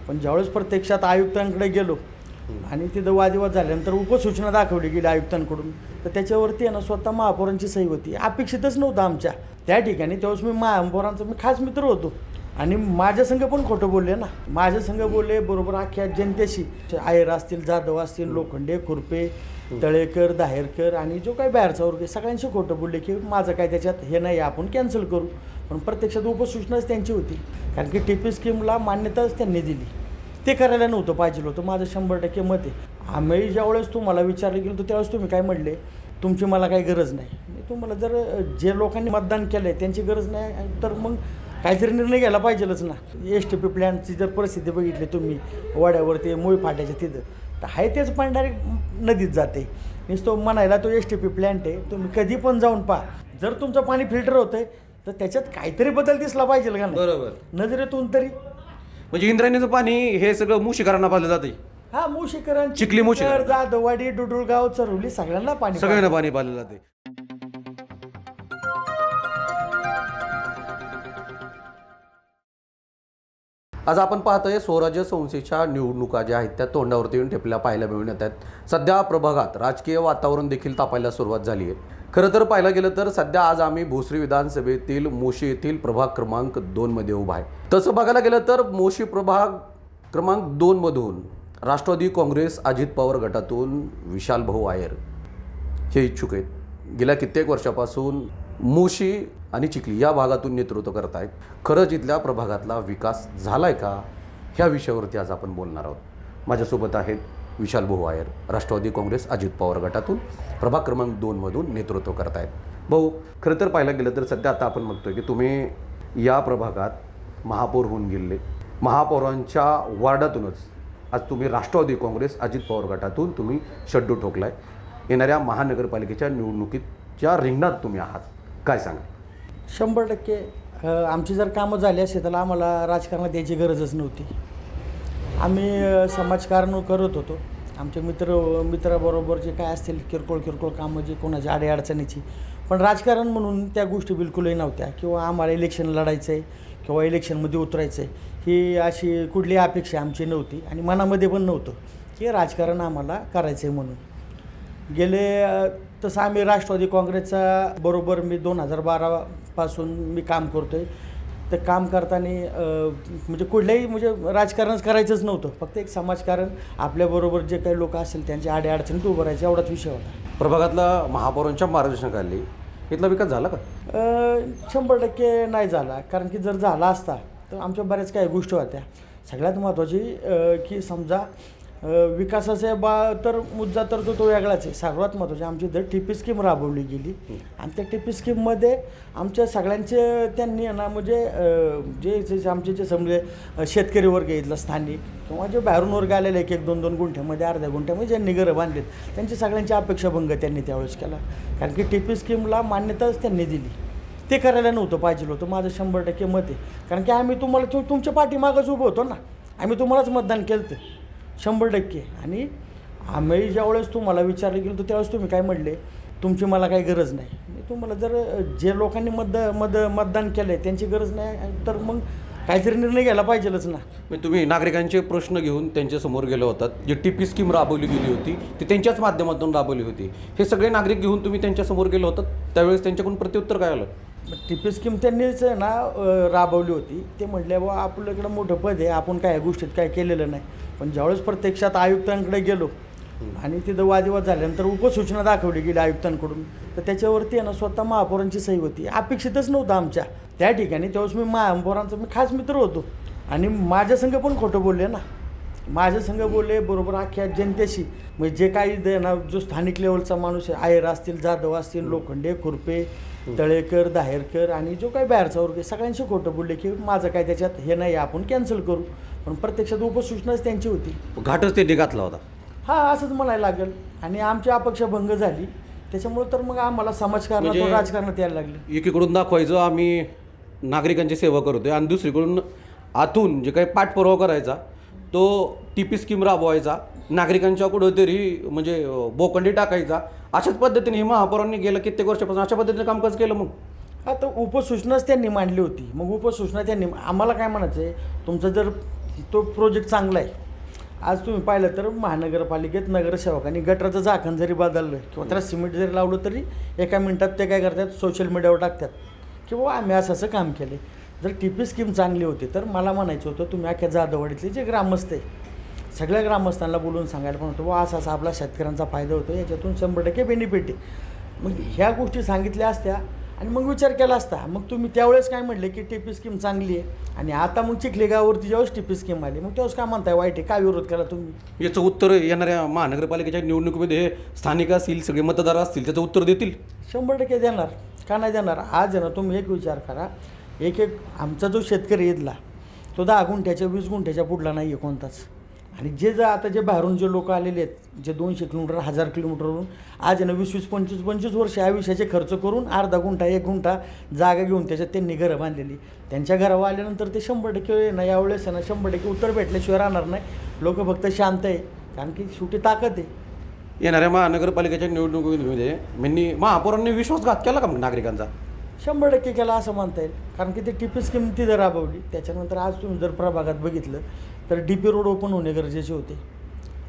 पण ज्यावेळेस प्रत्यक्षात आयुक्तांकडे गेलो आणि तिथं वादविवाद झाल्यानंतर उपसूचना दाखवली गेली आयुक्तांकडून, तर त्याच्यावरती आहे ना स्वतः महापौरांची सही होती. अपेक्षितच नव्हतं आमच्या त्या ठिकाणी. त्यावेळेस मी महापौरांचा मी खास मित्र होतो आणि माझ्या संघ पण खोटं बोलले ना. माझ्या संघ बोलले बरोबर अख्ख्या जनतेशी. आयर असतील, जाधव असतील, लोखंडे, खुरपे, तळेकर, दाहेरकर आणि जो काही बाहेरचा वर्ग सगळ्यांशी खोटं बोलले की माझं काय त्याच्यात हे नाही, आपण कॅन्सल करू. पण प्रत्यक्षात उपसूचनाच त्यांची होती, कारण की टीपी स्कीमला मान्यताच त्यांनी दिली. ते करायला नव्हतं पाहिजे होतं. माझं 100% मत आहे. आम्ही ज्यावेळेस तुम्हाला विचारलं गेलं तर त्यावेळेस तुम्ही काय म्हणले, तुमची मला काही गरज नाही. तुम्हाला जर जे लोकांनी मतदान केलं आहे त्यांची गरज नाही तर मग काहीतरी निर्णय घ्यायला पाहिजेलच ना. STP प्लॅनची जर परिस्थिती बघितली तुम्ही, वाड्यावरती मुळी फाट्याच्या तिथं तर आहे तेच पाणी डायरेक्ट नदीत जाते. नुसतं म्हणायला तो STP प्लॅन्ट आहे, तुम्ही कधी पण जाऊन पहा. जर तुमचं पाणी फिल्टर होतं आहे तर त्याच्यात काहीतरी बदल दिसला पाहिजे का नाही, बरोबर. नजरेतून तरी. म्हणजे इंद्रायणीचं पाणी हे सगळं मुशीकरांना पाजलं जाते. हा, मुशीकरण, चिखली मुशीकरण, जाधववाडी, डुडुळगाव, चरवली सगळ्यांना पाणी सगळ्यांना पाणी पाजलं जाते. आज आपण पाहतोय स्वराज्य संस्थेच्या निवडणुका ज्या आहेत त्या तोंडावरती येऊन ठेपल्या पाहायला मिळून येत आहेत. सध्या प्रभागात राजकीय वातावरण देखील तापायला सुरुवात झाली आहे. खरं तर पाहायला गेलं तर सध्या आज आम्ही भोसरी विधानसभेतील मोशी येथील प्रभाग क्रमांक 2 मध्ये उभा आहे. तसं बघायला गेलं तर मोशी प्रभाग क्रमांक 2 मधून राष्ट्रवादी काँग्रेस अजित पवार गटातून विशाल भाऊ आयर हे इच्छुक आहेत. गेल्या कित्येक वर्षापासून मोशी आणि चिखली या भागातून नेतृत्व करत आहेत. खरंच इथल्या प्रभागातला विकास झालाय का, ह्या विषयावरती आज आपण बोलणार आहोत. माझ्यासोबत आहेत विशाल भाऊ आयर, राष्ट्रवादी काँग्रेस अजित पवार गटातून प्रभाग क्रमांक 2 मधून नेतृत्व करत आहेत. भाऊ, खरं तर पाहायला गेलं तर सध्या आता आपण बघतोय की तुम्ही या प्रभागात महापौर होऊन गेले. महापौरांच्या वार्डातूनच आज तुम्ही राष्ट्रवादी काँग्रेस अजित पवार गटातून तुम्ही शड्डू ठोकलाय. येणाऱ्या महानगरपालिकेच्या निवडणुकीच्या रिंगणात तुम्ही आहात. काय सांगा? 100% आमची जर कामं झाली असते तर आम्हाला राजकारणात यायची गरजच नव्हती. आम्ही समाजकारण करत होतो. आमचे मित्राबरोबर जे काय असतील किरकोळ कामं जे कोणाच्या अडीअडचणीची, पण राजकारण म्हणून त्या गोष्टी बिलकुलही नव्हत्या. किंवा आम्हाला इलेक्शन लढायचं आहे किंवा इलेक्शनमध्ये उतरायचं आहे ही अशी कुठली अपेक्षा आमची नव्हती आणि मनामध्ये पण नव्हतं की राजकारण आम्हाला करायचं आहे म्हणून. तसं आम्ही राष्ट्रवादी काँग्रेसचा बरोबर मी 2012 पासून मी काम करतो आहे. तर काम करताना म्हणजे कुठल्याही राजकारणच करायचंच नव्हतं. फक्त एक समाजकारण, आपल्याबरोबर जे काही लोक असेल त्यांच्या अडीअडचणीत उभं राहायचं एवढाच विषय होता. प्रभागातला महापौरांच्या मार्गदर्शनाखाली इथला विकास झाला का? 100% नाही झाला. कारण की जर झाला असता तर आमच्या बऱ्याच काही गोष्टी होत्या. सगळ्यात महत्त्वाची की समजा विकासाचा तर मुद्दा तर तो वेगळाच आहे. सर्वात महत्त्वाचे आमची जर टीपी स्कीम राबवली गेली आणि त्या टीपी स्कीममध्ये आमच्या सगळ्यांचे त्यांनी ना जे आमचे जे समजे शेतकरी वर्ग इथला स्थानिक किंवा जे बाहेरून वर्ग आलेले 1-2 गुंठ्यामध्ये, अर्ध्या गुंठ्यामध्ये ज्यांनी घरं बांधलेत त्यांची सगळ्यांची अपेक्षाभंग त्यांनी त्यावेळेस केला. कारण की टीपी स्कीमला मान्यताच त्यांनी दिली. ते करायला नव्हतं पाहिजे होतं. माझं 100% मत आहे. कारण की आम्ही तुम्हाला तुमच्या पाठीमागच उभं होतो ना. आम्ही तुम्हालाच मतदान केलं तर 100%. आणि आम्ही ज्यावेळेस तुम्हाला विचारलं गेलं तर त्यावेळेस तुम्ही काय म्हणले, तुमची मला काही गरज नाही. तुम्हाला जर जे लोकांनी मतदान केलं आहे त्यांची गरज नाही तर मग काहीतरी निर्णय घ्यायला पाहिजेलच ना. तुम्ही नागरिकांचे प्रश्न घेऊन त्यांच्यासमोर गेले होतात. जी टीपी स्कीम राबवली गेली होती ती त्यांच्याच माध्यमातून राबवली होती. हे सगळे नागरिक घेऊन तुम्ही त्यांच्यासमोर गेले होतात. त्यावेळेस त्यांच्याकडून प्रत्युत्तर काय आलं? टीपी स्कीम त्यांनीच ना राबवली होती. ते म्हटले बा आपल्याकडं मोठं पद आहे, आपण काय गोष्टीत काय केलेलं नाही. पण ज्यावेळेस प्रत्यक्षात आयुक्तांकडे गेलो आणि तिथं वादविवाद झाल्यानंतर उपसूचना दाखवली गेली आयुक्तांकडून, तर त्याच्यावरती आहे ना स्वतः महापौरांची सही होती. अपेक्षितच नव्हतं आमच्या त्या ठिकाणी. त्यावेळेस मी महापौरांचा मी खास मित्र होतो आणि माझ्या संघ पण खोटं बोलले ना. माझ्या संघ बोलले बरोबर अख्ख्या जनतेशी. म्हणजे जे काही ना जो स्थानिक लेवलचा माणूस आहे, आयर असतील, जाधव असतील, लोखंडे, खुरपे, तळेकर, दाहेरकर आणि जो काही बाहेरचा वर्ग आहे सगळ्यांशी खोटं बोलले की माझं काय त्याच्यात हे नाही, आपण कॅन्सल करू. पण प्रत्यक्षात उपसूचनाच त्यांची होती. घाटच त्यांनी घातला होता. हां, असंच म्हणायला लागेल. आणि आमची अपेक्षा भंग झाली. त्याच्यामुळे तर मग आम्हाला समाजकारणातून राजकारणात यायला लागले. एकीकडून दाखवायचं आम्ही नागरिकांची सेवा करतोय आणि दुसरीकडून आतून जे काही पाठपुरावा करायचा तो टीपी स्कीम राबवायचा, नागरिकांच्या कुठंतरी म्हणजे बोकंडी टाकायचा. अशाच पद्धतीने हे महापौरांनी गेलं कित्येक वर्षापासून अशा पद्धतीने कामकाज केलं. मग आता उपसूचनाच त्यांनी मांडली होती. मग उपसूचना त्यांनी आम्हाला काय म्हणायचं आहे, तुमचं जर तो प्रोजेक्ट चांगला आहे. आज तुम्ही पाहिलं तर महानगरपालिकेत नगरसेवकांनी गटराचं झाकण जरी बदललं किंवा त्याला सिमेंट जरी लावलं तरी एका मिनिटात ते काय करतात, सोशल मीडियावर टाकतात की बाबा आम्ही असं काम केलं. जर टीपी स्कीम चांगली होती तर मला म्हणायचं होतं तुम्ही अख्ख्या जाधववाडीतले जे ग्रामस्थ आहे सगळ्या ग्रामस्थांना बोलून सांगायला पण होतं बाबा असा आपला शेतकऱ्यांचा फायदा होतो, याच्यातून 100% बेनिफिट आहे. मग ह्या गोष्टी सांगितल्या असत्या आणि मग विचार केला असता. मग तुम्ही त्यावेळेस काय म्हटले की टीपी स्कीम चांगली आहे आणि आता मग चिखली गावावरती ज्यावेळेस टीपी स्कीम आली मग त्यावेळेस काय म्हणताय वाईट आहे, काय विरोध केला तुम्ही? याचं उत्तर येणाऱ्या महानगरपालिकेच्या निवडणुकीमध्ये स्थानिक असतील, सगळे मतदार असतील, त्याचं उत्तर देतील. 100% देणार, का नाही देणार? आज आहे ना, तुम्ही एक विचार करा, एक आमचा जो शेतकरी ईदला तो 10 गुंठ्याच्या 20 गुंठ्याच्या पुढला नाही आहे कोणताच. आणि जे आता जे बाहेरून जे लोक आलेले आहेत जे 200 किलोमीटर 1000 किलोमीटरवरून आज आहे ना 20-20 25-25 वर्ष आयुष्याचे खर्च करून अर्धा गुंठा 1 गुंठा जागा घेऊन त्याच्यात त्यांनी घरं बांधलेली. त्यांच्या घरावर आल्यानंतर ते 100% ना यावेळेस आहे ना 100% उत्तर भेटल्याशिवाय राहणार नाही. लोक फक्त शांत आहे कारण की शेवटी ताकद आहे. येणाऱ्या महानगरपालिकेच्या निवडणुकीमध्ये महापौरांनी विश्वासघात केला का मग नागरिकांचा? 100% केला असं म्हणता येईल. कारण की ते टीपी स्कीम तिथं राबवली. त्याच्यानंतर आज तुम्ही जर प्रभागात बघितलं तर DP रोड ओपन होणे गरजेचे होते.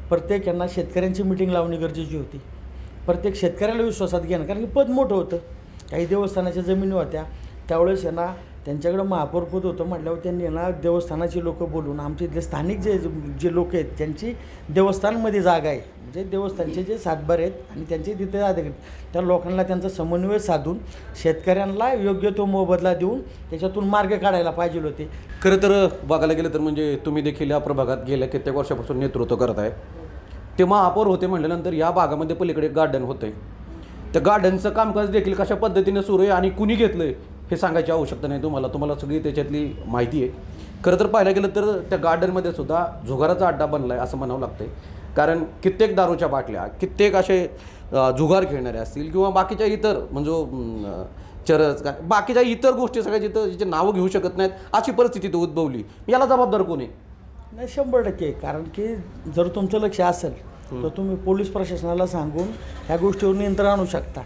प्रत्येक यांना शेतकऱ्यांची मिटिंग लावणे गरजेची होती. प्रत्येक शेतकऱ्याला विश्वासात घेणं, कारण की पद मोठं होतं. काही देवस्थानाच्या जमिनी होत्या त्यावेळेस यांना त्यांच्याकडं महापौर पद होतं म्हटल्यावर त्यांनी यांना देवस्थानाची लोकं बोलून आमचे इथले स्थानिक जे लोक आहेत त्यांची देवस्थानमध्ये जागा आहे म्हणजे देवस्थानचे जे सातबार आहेत आणि त्यांचे तिथे अधिकारी त्या लोकांना त्यांचा समन्वय साधून शेतकऱ्यांना योग्य तो मोबदला देऊन त्याच्यातून मार्ग काढायला पाहिजे होते. खरं तर बघायला गेलं तर म्हणजे तुम्ही देखील या प्रभागात गेल्या कित्येक वर्षापासून नेतृत्व करत आहे. ते महापौर होते म्हटल्यानंतर या भागामध्ये पलीकडे गार्डन होतं आहे. त्या गार्डनचं कामकाज देखील कशा पद्धतीने सुरू आहे आणि कुणी घेतलं आहे हे सांगायची आवश्यकता नाही तुम्हाला सगळी त्याच्यातली माहिती आहे. खरं तर पाहायला गेलं तर त्या गार्डनमध्ये सुद्धा जुगाराचा अड्डा बनला आहे असं म्हणावं लागतं. कारण कित्येक दारूच्या बाटल्या, कित्येक असे जुगार खेळणारे असतील किंवा बाकीच्या इतर म्हणजे चरस बाकीच्या इतर गोष्टी सगळ्या जिथे नावं घेऊ शकत नाहीत अशी परिस्थिती तर उद्भवली. याला जबाबदार कोणी? नाही 100%. कारण की जर तुमचं लक्ष असेल तर तुम्ही पोलीस प्रशासनाला सांगून ह्या गोष्टीवर नियंत्रण आणू शकता.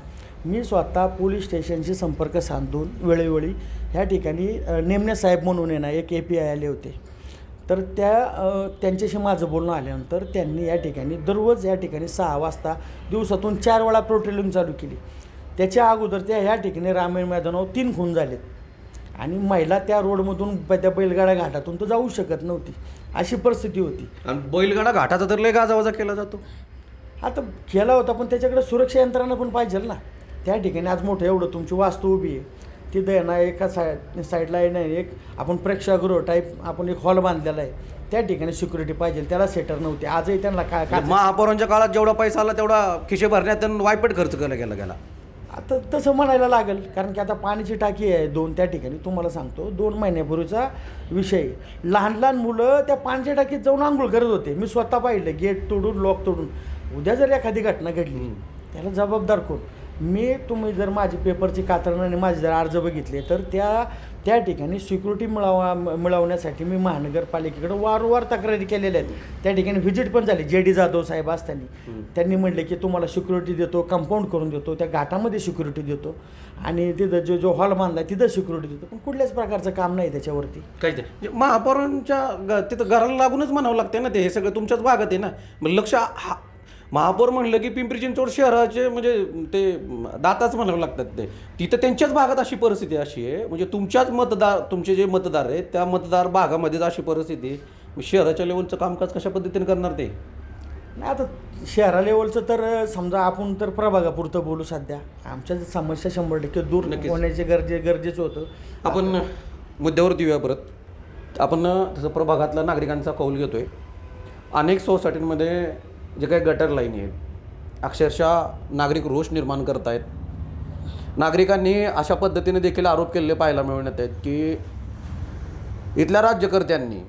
मी स्वतः पोलीस स्टेशनशी संपर्क साधून वेळोवेळी ह्या ठिकाणी नेमणे साहेब म्हणून आहे ना एक API आले होते. तर त्यांच्याशी माझं बोलणं आल्यानंतर त्यांनी या ठिकाणी दररोज या ठिकाणी 6 वाजता दिवसातून 4 वेळा पेट्रोलिंग चालू केली. त्याच्या अगोदर ह्या ठिकाणी रामायण मैदानावर 3 खून झालेत आणि महिला त्या रोडमधून त्या बैलगाडा घाटातून तर जाऊ शकत नव्हती अशी परिस्थिती होती. आणि बैलगाडा घाटाचा तर लय गाजावाजा केला जातो. आता केला होता पण त्याच्याकडे सुरक्षा यंत्रणा पण पाहिजे ना. त्या ठिकाणी आज मोठं एवढं तुमची वास्तू उभी आहे तिथं आहे ना एका साईडला आहे ना एक आपण प्रेक्षागृह टाईप आपण एक हॉल बांधलेला आहे. त्या ठिकाणी सिक्युरिटी पाहिजे, त्याला सेटर नव्हते. आजही त्यांना काय महापौरांच्या काळात जेवढा पैसा आला तेवढा खिशे भरण्यात वायपट खर्च केला गेला. आता तसं म्हणायला लागेल. कारण की आता पाण्याची टाकी आहे 2 त्या ठिकाणी. तुम्हाला सांगतो 2 महिन्यापूर्वीचा विषय. लहान मुलं त्या पाण्याच्या टाकीत जाऊन आंघोळ करत होते. मी स्वतः पाहिलं गेट तोडून लॉक तोडून. उद्या जर एखादी घटना घडली त्याला जबाबदार कोण? तुम्ही जर माझी पेपरची कात्रणं आणि माझे जर अर्ज बघितले तर त्या ठिकाणी सिक्युरिटी मिळवण्यासाठी मी महानगरपालिकेकडे वारंवार तक्रारी केलेल्या आहेत. त्या ठिकाणी व्हिजिट पण झाली. JD जाधव साहेब असताना त्यांनी म्हटले की तुम्हाला सिक्युरिटी देतो, कंपाऊंड करून देतो, त्या घाटामध्ये सिक्युरिटी देतो आणि तिथं जो हॉल बांधला तिथं सिक्युरिटी देतो. पण कुठल्याच प्रकारचं काम नाही त्याच्यावरती. काहीच नाही. महापौरांच्या तिथं घराला लागूनच म्हणावं लागते ना. ते हे सगळं तुमच्याच भागात आहे ना. मग लक्ष महापौर म्हणलं की पिंपरी चिंचवड शहराचे म्हणजे ते दाताच म्हणावं लागतात. ते तिथं त्यांच्याच भागात अशी परिस्थिती अशी आहे म्हणजे तुमचे जे मतदार आहेत त्या मतदार भागामध्येच अशी परिस्थिती. शहराच्या लेवलचं कामकाज कशा पद्धतीने करणार ते? नाही आता शहरा लेवलचं तर समजा आपण तर प्रभागापुरतं बोलू. सध्या आमच्या समस्या 100% दूर होण्याचे गरजेचं होतं. आपण मुद्द्यावरती येऊया परत. आपण तसं प्रभागातला नागरिकांचा कौल घेतोय. अनेक सोसायटींमध्ये जे काही गटर लाईनी आहेत अक्षरशः नागरिक रोष निर्माण करत आहेत. नागरिकांनी अशा पद्धतीने देखील आरोप केलेले पाहायला मिळत आहेत की इथल्या राज्यकर्त्यांनी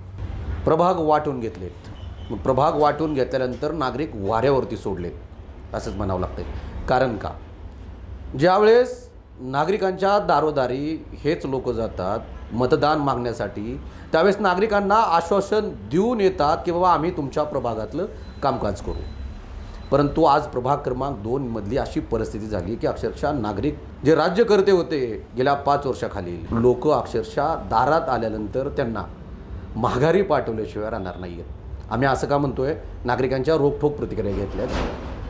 प्रभाग वाटून घेतलेत. प्रभाग वाटून घेतल्यानंतर नागरिक वाऱ्यावरती सोडलेत असंच म्हणावं लागतं. कारण का? ज्यावेळेस नागरिकांच्या दारोदारी हेच लोक जातात मतदान मागण्यासाठी त्यावेळेस नागरिकांना आश्वासन देऊन येतात की बाबा आम्ही तुमच्या प्रभागातलं कामकाज करू. परंतु आज प्रभाग क्रमांक 2 मधली अशी परिस्थिती झाली की अक्षरशः नागरिक जे राज्यकर्ते होते गेल्या 5 वर्षाखाली लोक अक्षरशः दारात आल्यानंतर त्यांना माघारी पाठवल्याशिवाय राहणार नाही आहेत. आम्ही असं का म्हणतो आहे, नागरिकांच्या रोखठोक प्रतिक्रिया घेतल्यात,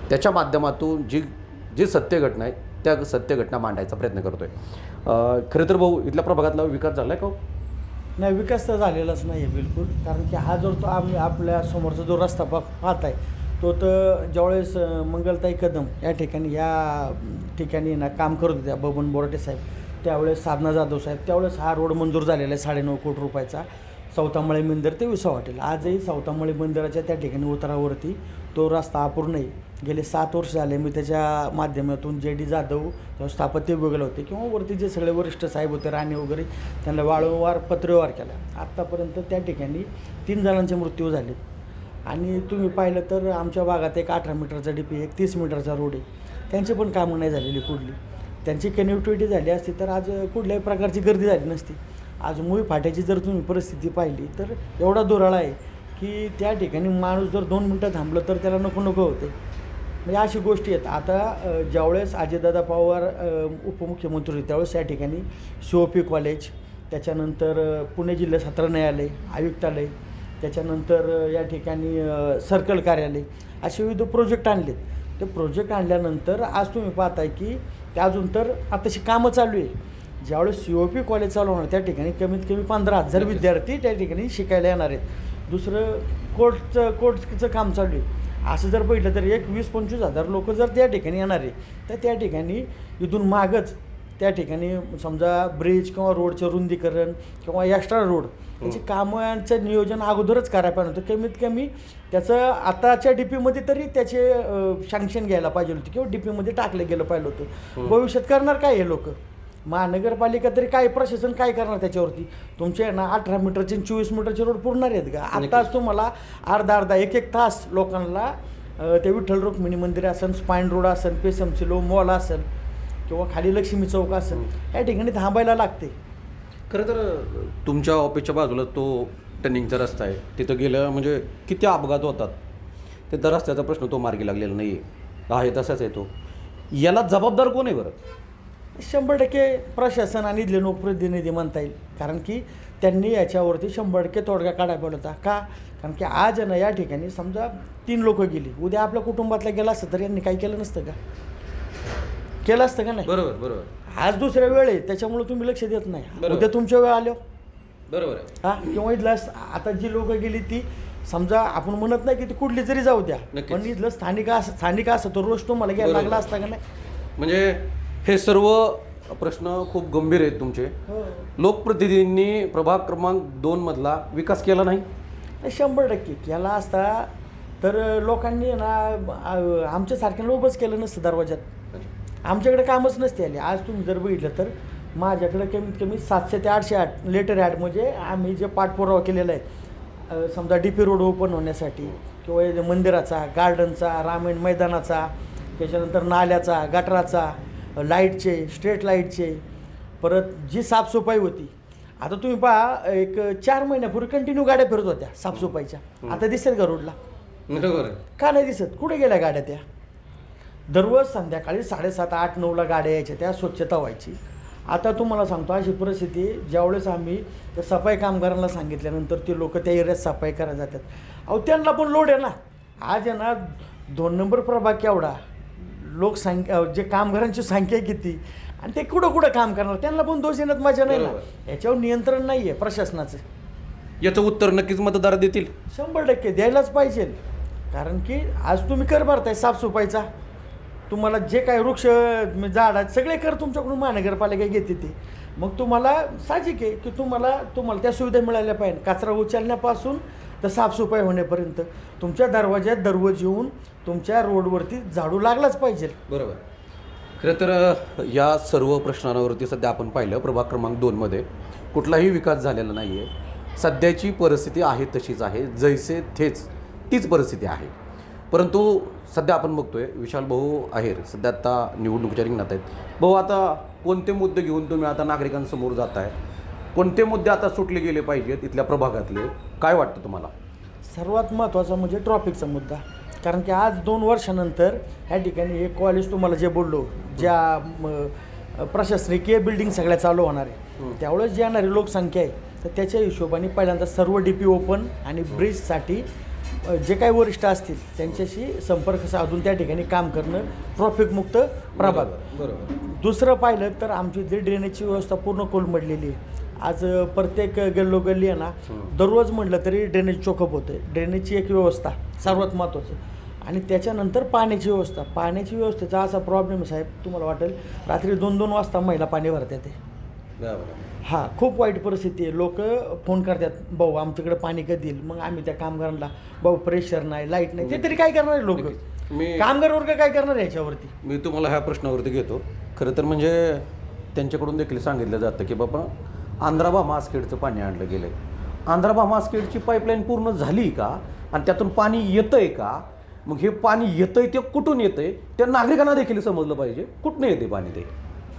त्याच्या माध्यमातून जी सत्य घटना आहे त्या सत्य घटना मांडायचा प्रयत्न करतो आहे. खरं तर भाऊ, इथल्या प्रभागातला विकास झाला आहे का? नाही, विकास तर झालेलाच नाही आहे बिलकुल. कारण की हा जो तो आम्ही आपल्या समोरचा जो रस्ता पाहत आहे तो तर ज्यावेळेस मंगलताई कदम या ठिकाणी ना काम करत होत्या, बबन बोराटे साहेब, त्यावेळेस साधना जाधव साहेब, त्यावेळेस हा रोड मंजूर झालेला आहे 9.5 कोटी रुपयाचा, सौतामळी मंदिर ते विसावा हॉटेल. आजही सौतामळी मंदिराच्या त्या ठिकाणी उतारावरती तो रस्ता अपूर्ण आहे. गेले 7 वर्ष झाले मी त्याच्या माध्यमातून JD जाधव स्थापत्य विभागाला होते किंवा वरती जे सगळे वरिष्ठ साहेब होते राणे वगैरे, त्यांना वारंवार पत्रव्यवहार केला. आत्तापर्यंत त्या ठिकाणी 3 जणांचे मृत्यू झाले. आणि तुम्ही पाहिलं तर आमच्या भागात एक 18 मीटरचा DP, एक 30 मीटरचा रोड आहे, त्यांची पण कामं नाही झालेली कुठली. त्यांची कनेक्टिव्हिटी झाली असती तर आज कुठल्याही प्रकारची गर्दी झाली नसती. आज मुळी फाट्याची जर तुम्ही परिस्थिती पाहिली तर एवढा दुराळा आहे की त्या ठिकाणी माणूस जर 2 मिनटं थांबलं तर त्याला नको नको होते. म्हणजे अशी गोष्टी आहेत. आता ज्यावेळेस अजितदादा पवार उपमुख्यमंत्री होते त्यावेळेस या ठिकाणी COP कॉलेज, त्याच्यानंतर पुणे जिल्हा सत्र न्यायालय, आयुक्तालय, त्याच्यानंतर या ठिकाणी सर्कल कार्यालय, असे विविध प्रोजेक्ट आणलेत. ते प्रोजेक्ट आणल्यानंतर आज तुम्ही पाहताय की ते अजून तर आताशी कामं चालू आहे. ज्यावेळेस COP कॉलेज चालू होणार त्या ठिकाणी कमीत कमी 15,000 विद्यार्थी त्या ठिकाणी शिकायला येणार आहेत. दुसरं कोर्टचं काम चालू आहे. असं जर बघितलं तर 20-25 हजार लोक जर त्या ठिकाणी येणार आहे तर त्या ठिकाणी इथून मागच त्या ठिकाणी समजा ब्रिज किंवा रोडचं रुंदीकरण किंवा एक्स्ट्रा रोड त्याची कामांचं नियोजन अगोदरच करायला पाहिजे होतं. कमीत कमी त्याचं आताच्या DPमध्ये तरी त्याचे सँक्शन घ्यायला पाहिजे होती किंवा DPमध्ये टाकलं गेलं पाहिजे होतं. भविष्यात करणार काय हे लोक? महानगरपालिका तरी काय, प्रशासन काय करणार त्याच्यावरती? तुमचे ना 18 मीटरचे 24 मीटरचे रोड पुरणार आहेत का? आत्ताच तुम्हाला अर्धा 1-1 तास लोकांना ते विठ्ठल रुक्मिणी मंदिर असेल, स्पाईन रोड असेल, पेसमसिलो मॉल असेल किंवा खाली लक्ष्मी चौक असेल, या ठिकाणी थांबायला लागते. खरं तर तुमच्या ऑफिसच्या बाजूला तो टर्निंगचा रस्ता आहे, तिथं गेलं म्हणजे किती अपघात होतात. त्या रस्त्याचा प्रश्न तो मार्गी लागलेला नाही आहे, तसाच आहे तो. याला जबाबदार कोण आहे बरं? 100% प्रशासन आणि इथले लोकप्रतिनिधी म्हणता येईल. कारण की त्यांनी याच्यावरती 100% तोडगा काढायला पाहिजे होता. का? कारण की आज ना या ठिकाणी समजा 3 लोक गेली, उद्या आपल्या कुटुंबातला गेला असतं तर यांनी काही केलं नसतं का? केलं असतं का नाही? बरोबर बरोबर. आज दुसऱ्या वेळ आहे त्याच्यामुळे तुम्ही लक्ष देत नाही. उद्या तुमच्या वेळ आलो बरोबर आहे. हां, किंवा इथला आता जी लोक गेली ती समजा आपण म्हणत नाही की ती कुठली जरी जाऊ द्या, पण इथलं स्थानिक असं तो रोज तुम्हाला घ्यायला लागला असता का नाही? म्हणजे हे सर्व प्रश्न खूप गंभीर आहेत तुमचे. लोकप्रतिनिधींनी प्रभाग क्रमांक 2 मधला विकास केला नाही? 100% केला असता तर लोकांनी ना आमच्यासारख्याला उभंच केलं नसतं दरवाजात. आमच्याकडे कामच नसते आले. आज तुम्ही जर बघितलं तर माझ्याकडे कमीत कमी 700 ते 800 लेटर ॲड म्हणजे आम्ही जे पाठपुरावा केलेला आहे समजा DP रोड ओपन होण्यासाठी किंवा मंदिराचा, गार्डनचा, रामायण मैदानाचा, त्याच्यानंतर नाल्याचा, गटाराचा, लाईटचे, स्ट्रीट लाईटचे, परत जी साफसफाई होती. आता तुम्ही पहा एक 4 महिन्यापूर्वी कंटिन्यू गाड्या फिरत होत्या साफसफाईच्या. आता दिसत का रोडला? का नाही दिसत? कुठे गेल्या गाड्या त्या? दररोज संध्याकाळी 7:30, 8, 9ला गाड्या यायच्या, त्या स्वच्छता व्हायची. आता तुम्हाला सांगतो अशी परिस्थिती, ज्यावेळेस आम्ही त्या सफाई कामगारांना सांगितल्यानंतर ते लोक त्या एरियात सफाई करायला जातात. अहो त्यांना पण लोड आहे ना. आज आहे ना 2 नंबर प्रभाग केवढा, लोकसंख्या जे कामगारांची संख्या किती, आणि ते कुठं काम करणार? त्यांना पण दोष देण्यात मजा नाही ना. याच्यावर नियंत्रण नाही आहे प्रशासनाचं. याचं उत्तर नक्कीच मतदार देतील. 100% द्यायलाच पाहिजे. कारण की आज तुम्ही कर भरताय साफसफाईचा, तुम्हाला जे काय वृक्ष झाड सगळे कर तुमच्याकडून महानगरपालिका घेते ते, मग तुम्हाला साहजिक आहे की तुम्हाला त्या सुविधा मिळाल्या पाहिजे. कचरा उचलण्यापासून तर साफसफाई होण्यापर्यंत तुमच्या दरवाज्यात दररोज येऊन तुमच्या रोडवरती झाडू लागलाच पाहिजे. बरोबर. खरं तर या सर्व प्रश्नांवरती सध्या आपण पाहिलं प्रभाग क्रमांक 2 मध्ये कुठलाही विकास झालेला नाही आहे. सध्याची परिस्थिती आहे तशीच आहे, जैसे थेच तीच परिस्थिती आहे. परंतु सध्या आपण बघतोय विशाल भाऊ आहेर सध्या आता निवडणुकीच्या रिंगणात आहेत. भाऊ, आता कोणते मुद्दे घेऊन तुम्ही आता नागरिकांसमोर जात आहे? कोणते मुद्दे आता सुटले गेले पाहिजेत इथल्या प्रभागातले? काय वाटतं तुम्हाला? सर्वात महत्त्वाचा म्हणजे ट्रॉफिकचा मुद्दा. कारण की आज 2 वर्षानंतर ह्या ठिकाणी एक कॉलेज तुम्हाला जे बोललो, ज्या प्रशासकीय बिल्डिंग सगळ्या चालू होणार आहे, त्यावेळेस जी येणारी लोकसंख्या आहे तर त्याच्या हिशोबाने पहिल्यांदा सर्व DP ओपन आणि ब्रिजसाठी जे काही वरिष्ठ असतील त्यांच्याशी संपर्क साधून त्या ठिकाणी काम करणं, ट्रॉफिकमुक्त प्रभाग. बरोबर. दुसरं पाहिलं तर आमची इथली ड्रेनेजची व्यवस्था पूर्ण कोलमडलेली आहे. आज प्रत्येक गल्लोगल्ली आहे ना, दररोज म्हटलं तरी ड्रेनेज चोकअप होतं. ड्रेनेजची एक व्यवस्था सर्वात महत्त्वाचं आणि त्याच्यानंतर पाण्याची व्यवस्था. पाण्याची व्यवस्थेचा असा प्रॉब्लेम साहेब, तुम्हाला वाटेल रात्री 2-2 वाजता महिला पाणी भरतात ते. हां, खूप वाईट परिस्थिती आहे. लोक फोन करतात, भाऊ आमच्याकडे पाणी कधी येईल. मग आम्ही त्या कामगारांना, भाऊ प्रेशर नाही, लाईट नाही, ते तरी काय करणार आहे लोक? कामगार वर्ग काय करणार आहे याच्यावरती? मी तुम्हाला ह्या प्रश्नावरती घेतो. खरं तर म्हणजे त्यांच्याकडून देखील सांगितलं जातं की बाबा आंध्राबा मास्केडचं पाणी आणलं गेलं आहे. आंध्राबा मास्केडची पाईपलाईन पूर्ण झाली का आणि त्यातून पाणी येतंय का? मग हे पाणी येतंय ते कुठून येतंय त्या नागरिकांना देखील समजलं पाहिजे. कुठनं येते पाणी ते?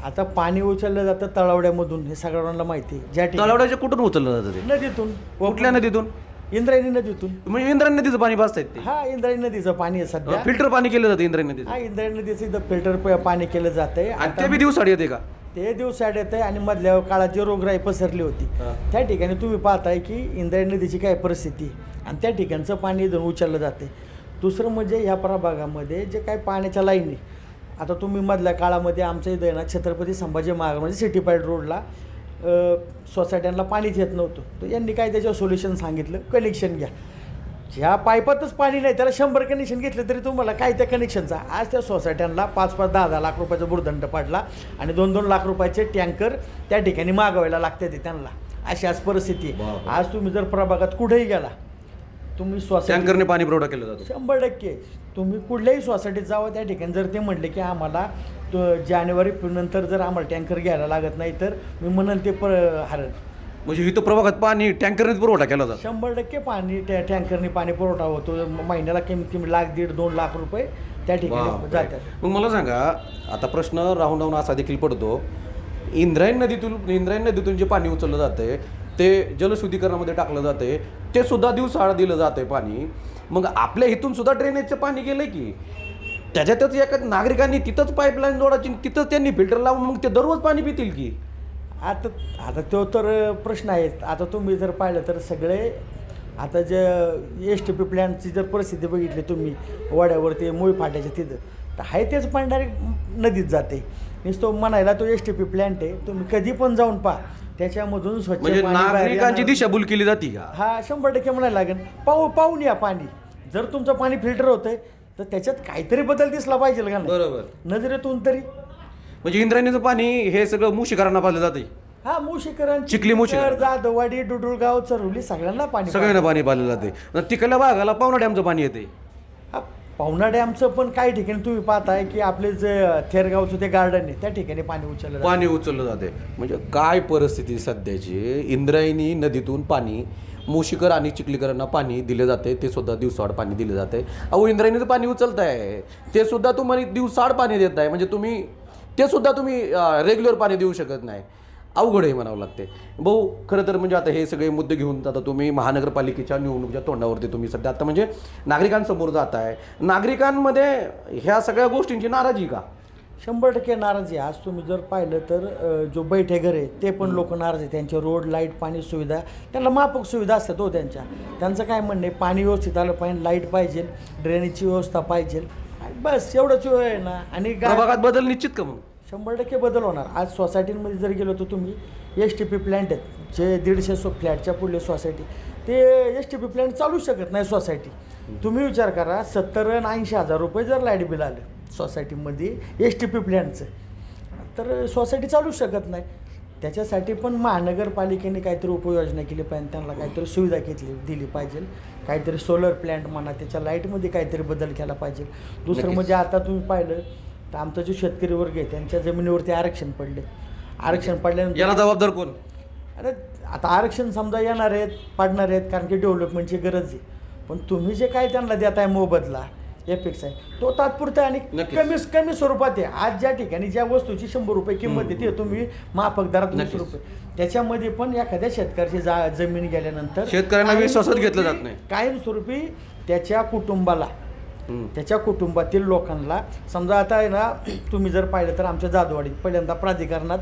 आता पाणी उचललं जातं तळावड्यामधून, हे सगळ्यांना माहिती आहे. ज्या ठिकाणी तलावड्याच्या कुठून उचललं जातं ते? नदीतून. कुठल्या नदीतून? इंद्रायणी नदीतून. म्हणजे इंद्रायणी नदीचं पाणी पाजतायत ते? हा, इंद्रायणी नदीचं पाणी आहे सध्या. फिल्टर पाणी केलं जातं इंद्रायणी नदीचं? हा, इंद्रायणी नदीचं इथं फिल्टर पाणी केलं जातंय. आणि ते बी दिवसाड येते का? ते दिवसाआड येत आहे. आणि मधल्या काळात जी रोगराई पसरली होती त्या ठिकाणी तुम्ही पाहताय की इंद्रायणी नदीची काय परिस्थिती आहे आणि त्या ठिकाणचं पाणी इथून उचललं जाते. दुसरं म्हणजे ह्या प्रभागामध्ये जे काही पाण्याच्या लाईनी, आता तुम्ही मधल्या काळामध्ये आमच्या इथं ना छत्रपती संभाजी महाराज सिटी पाईड रोडला सोसायट्यांना पाणीच येत नव्हतं. तर यांनी काय त्याच्यावर सोल्युशन सांगितलं, कनेक्शन घ्या. ह्या पाईपातच पाणी नाही, त्याला 100 कनेक्शन घेतलं तरी तुम्हाला काय त्या कनेक्शनचा. आज त्या सोसायट्यांना 5-5, 10-10 लाख रुपयाचा भूर्दंड पडला आणि 2-2 लाख रुपयाचे टँकर त्या ठिकाणी मागवायला लागते त्यांना. अशी आज परिस्थिती आहे. आज तुम्ही जर प्रभागात कुठेही गेला, तुम्ही सोसायटी टँकरने पाणी पुरवठा केला जातो 100%. तुम्ही कुठल्याही सोसायटीत जावं, त्या ठिकाणी जर ते म्हटले की आम्हाला जानेवारी नंतर जर आम्हाला टँकर घ्यायला लागत नाही तर मी म्हणेन ते हरल. म्हणजे इथं प्रभागात पाणी टँकरने पुरवठा केला जातो? 100% पाणी टँकरने पाणी पुरवठा होतो. महिन्याला कमीत कमी 1.5-1.5-2 लाख रुपये त्या ठिकाणी जातात. मग मला सांगा, आता प्रश्न राहून राहून असा देखील पडतो, इंद्रायणी नदीतून जे पाणी उचललं जाते ते जलशुद्धीकरणामध्ये टाकलं जाते, ते सुद्धा दिवसाआड दिलं जाते पाणी. मग आपल्या इथून सुद्धा ड्रेनेजचं पाणी गेलं की त्याच्यातच एका नागरिकांनी तिथंच पाईपलाईन जोडायची, तिथंच त्यांनी फिल्टर लावून मग ते दररोज पाणी पितील की? आता तो तर प्रश्न आहे. आता तुम्ही जर पाहिलं तर सगळे आता जे STP प्लॅनची जर परिस्थिती बघितली तुम्ही, वाड्यावरती मुळी फाट्याच्या तिथं तर आहे तेच पाणी डायरेक्ट नदीत जाते. नुसतं म्हणायला तो STP प्लॅन्ट आहे, तुम्ही कधी पण जाऊन पहा, त्याच्यामधून स्वच्छ म्हणजे पाणी बाहेर नागरिकांची येणार. दिशाभूल केली जाते का? हा, 100% म्हणायला लागेल. पाहून या पाणी. जर तुमचं पाणी फिल्टर होतंय तर त्याच्यात काहीतरी बदल दिसला पाहिजे का नाही? बरोबर. नजरेतून तरी. म्हणजे इंद्रायणीचं पाणी हे सगळं मुशीकरांना पाजलं जाते? हा, मुशीकरण, चिखली मुशीकरण, जाधववाडी, डुडुळगाव, चरवली सगळ्यांना पाणी, सगळ्यांना पाणी पाजलं जाते. तिकडल्या भागाला पावना डॅमचं पाणी येते. हा, पावना डॅमचं पण काही ठिकाणी तुम्ही पाहताय की आपले जे थेरगावचं ते गार्डन आहे त्या ठिकाणी पाणी उचललं जाते. म्हणजे काय परिस्थिती सध्याची. इंद्रायणी नदीतून पाणी मुशीकर आणि चिखलीकरांना पाणी दिले जाते, ते सुद्धा दिवसाआड पाणी दिले जाते. अहो, इंद्रायणीचं पाणी उचलताय ते सुद्धा तुम्हाला दिवसाआड पाणी देत आहे, म्हणजे तुम्ही ते सुद्धा तुम्ही रेग्युलर पाणी देऊ शकत नाही. अवघड हे म्हणावं लागते. भाऊ, खरं तर म्हणजे आता हे सगळे मुद्दे घेऊन आता तुम्ही महानगरपालिकेच्या निवडणुकीच्या तोंडावरती तुम्ही सध्या आता म्हणजे नागरिकांसमोर जात आहे. नागरिकांमध्ये ह्या सगळ्या गोष्टींची नाराजी का? 100% नाराजी. आज तुम्ही जर पाहिलं तर जो बैठे घर आहे ते पण लोक नाराज आहे. त्यांचे रोड, लाईट, पाणी सुविधा त्यांना माफक सुविधा असतात हो त्यांचं काय म्हणणं आहे, पाणी व्यवस्थित आलं पाहिजे, लाईट पाहिजे, ड्रेनेजची व्यवस्था पाहिजे, बस एवढंच आहे ना. आणि प्रभागात बदल निश्चित का? मग 100% बदल होणार. आज सोसायटीमध्ये जर गेलो तर तुम्ही STP प्लॅन्ट आहेत जे 150 फ्लॅटच्या पुढले सोसायटी, ते STP प्लॅन्ट चालूच शकत नाही सोसायटी. तुम्ही विचार करा, 70 आणि 80 हजार रुपये जर लाईट बिल आलं सोसायटीमध्ये STP प्लॅन्टचं, तर सोसायटी चालूच शकत नाही. त्याच्यासाठी पण महानगरपालिकेने काहीतरी उपाययोजना केली पाहिजे, त्यांना काहीतरी सुविधा दिली पाहिजे, काहीतरी सोलर प्लॅन्ट म्हणा, त्याच्या लाईटमध्ये काहीतरी बदल केला पाहिजे. दुसरं म्हणजे आता तुम्ही पाहिलं तर आमचा जो शेतकरी वर्ग आहे त्यांच्या जमिनीवरती आरक्षण पडल्यानंतर याला जबाबदार कोण? अरे आता आरक्षण समजा येणार आहेत, पडणार आहेत, कारण की डेव्हलपमेंटची गरज आहे. पण तुम्ही जे काय त्यांना देताय मोबदला एफेक्स आहे तो तात्पुरता आणि कमी स्वरूपात आहे. आज ज्या ठिकाणी ज्या वस्तूची 100 रुपये किंमत आहे ती तुम्ही माफक दरात 20 रुपये, त्याच्यामध्ये पण एखाद्या शेतकऱ्याची जमीन गेल्यानंतर शेतकऱ्यांना विश्वासात घेतलं जात नाही. कायमस्वरूपी त्याच्या कुटुंबाला, त्याच्या कुटुंबातील लोकांना समजा आता आहे ना, तुम्ही जर पाहिलं तर आमच्या जाधववाडीत पहिल्यांदा प्राधिकरणात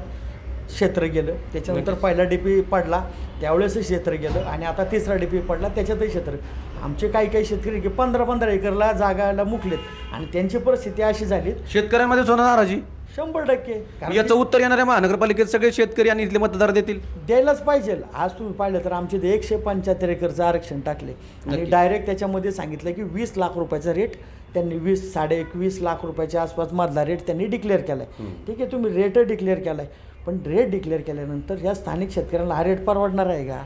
क्षेत्र गेलं, त्याच्यानंतर पहिला डीपी पडला त्यावेळेसही क्षेत्र गेलं आणि आता तिसरा डीपी पडला त्याच्यातही क्षेत्र. आमचे काही शेतकरी की 15-15 एकरला जागाला मुकलेत आणि त्यांची परिस्थिती अशी झाली शेतकऱ्यांमध्येच होणार नाराजी 100%. कारण याचं उत्तर येणाऱ्या महानगरपालिकेत सगळे शेतकरी आणि इथले मतदार देतील. द्यायलाच पाहिजे. आज तुम्ही पाहिलं तर आमचे ते 175 एकरचं आरक्षण टाकले आणि डायरेक्ट त्याच्यामध्ये सांगितलं की 20 लाख रुपयाचा रेट त्यांनी 21 लाख रुपयाच्या आसपास मधला रेट त्यांनी डिक्लेअर केला आहे. ठीक आहे, तुम्ही रेट डिक्लेअर केला आहे, पण रेट डिक्लेअर केल्यानंतर ह्या स्थानिक शेतकऱ्यांना हा रेट परवडणार आहे का?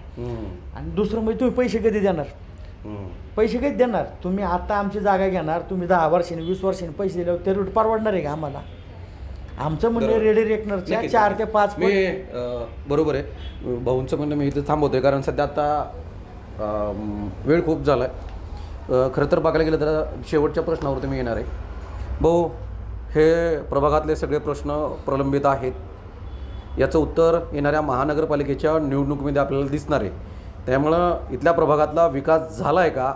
आणि दुसरं म्हणजे तुम्ही पैसे कधी देणार? पैसे कधी देणार? तुम्ही आता आमची जागा घेणार, तुम्ही 10 वर्षांनी 20 वर्षांनी पैसे दिल्यावर ते रेट परवडणार आहे का आम्हाला? आमचं म्हणणं रेडी रेकनरच्या 4 ते 5 बरोबर आहे. भाऊंचं म्हणणं मी इथं थांबवतोय कारण सध्या आता वेळ खूप झाला आहे. खरं तर बघायला गेलं तर शेवटच्या प्रश्नावरती मी येणार आहे. भाऊ, हे प्रभागातले सगळे प्रश्न प्रलंबित आहेत, याचं उत्तर येणाऱ्या महानगरपालिकेच्या निवडणुकीमध्ये आपल्याला दिसणार आहे. त्यामुळं इथल्या प्रभागातला विकास झाला आहे का,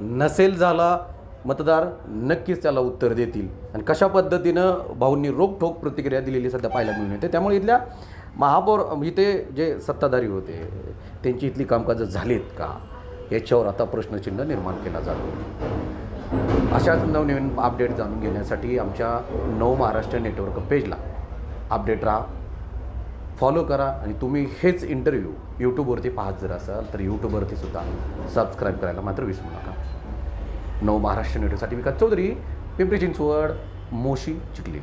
नसेल झाला, मतदार नक्कीच त्याला उत्तर देतील. आणि कशा पद्धतीनं भाऊंनी रोखठोक प्रतिक्रिया दिलेली सध्या पाहायला मिळून येते. त्यामुळे इथल्या महापौर इथे जे सत्ताधारी होते त्यांची इथली कामकाजं झालीत का याच्यावर आता प्रश्नचिन्ह निर्माण केला जातो. अशाच नवनवीन अपडेट जाणून घेण्यासाठी आमच्या नव महाराष्ट्र नेटवर्क पेजला अपडेट राहा, फॉलो करा. आणि तुम्ही हेच इंटरव्ह्यू यूट्यूबवरती पाहत जर असाल तर यूट्यूबवरती सुद्धा सबस्क्राईब करायला मात्र विसरू नका. नव महाराष्ट्र नेटवर्कसाठी विकास चौधरी, पिंपरी चिंचवड, मोशी, चिखली.